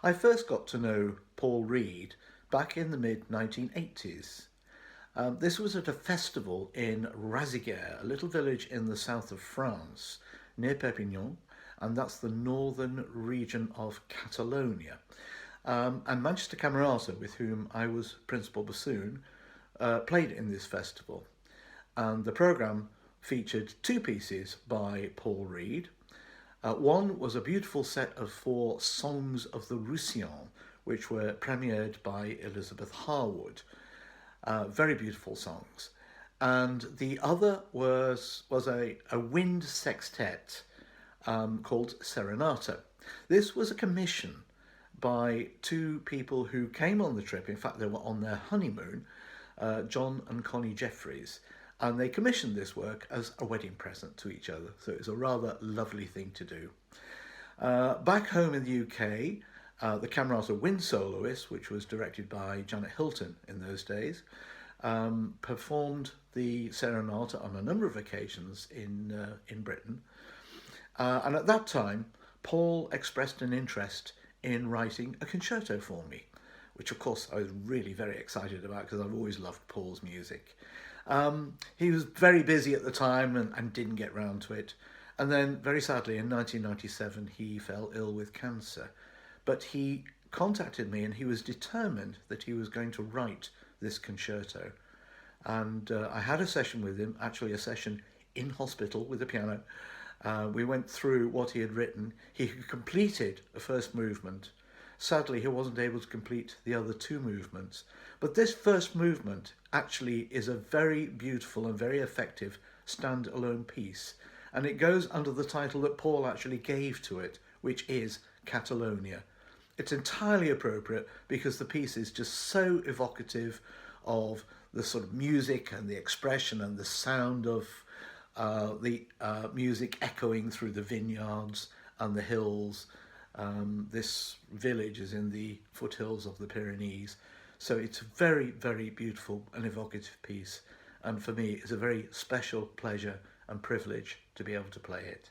I first got to know Paul Reade back in the mid-1980s. This was at a festival in Raziguer, a little village in the south of France, near Perpignan, and that's the northern region of Catalonia. And Manchester Camerata, with whom I was principal bassoon, played in this festival. And the programme featured two pieces by Paul Reade. One was a beautiful set of four songs of the Roussillon, which were premiered by Elizabeth Harwood. Very beautiful songs. And the other was a wind sextet called Serenata. This was a commission by two people who came on the trip. In fact, they were on their honeymoon, John and Connie Jeffries, and they commissioned this work as a wedding present to each other. So it was a rather lovely thing to do. Back home in the UK, the Camerata Wind Soloist, which was directed by Janet Hilton in those days, performed the Serenata on a number of occasions in Britain. And at that time, Paul expressed an interest in writing a concerto for me, which of course I was really very excited about because I've always loved Paul's music. He was very busy at the time and didn't get round to it. And then, very sadly, in 1997, he fell ill with cancer. But he contacted me and he was determined that he was going to write this concerto. And I had a session with him, actually a session in hospital with a piano. We went through what he had written. He completed the first movement. Sadly, he wasn't able to complete the other two movements. But this first movement actually is a very beautiful and very effective stand-alone piece. And it goes under the title that Paul actually gave to it, which is Catalonia. It's entirely appropriate because the piece is just so evocative of the sort of music and the expression and the sound of the music echoing through the vineyards and the hills. This village is in the foothills of the Pyrenees. So it's a very, very beautiful and evocative piece. And for me, it's a very special pleasure and privilege to be able to play it.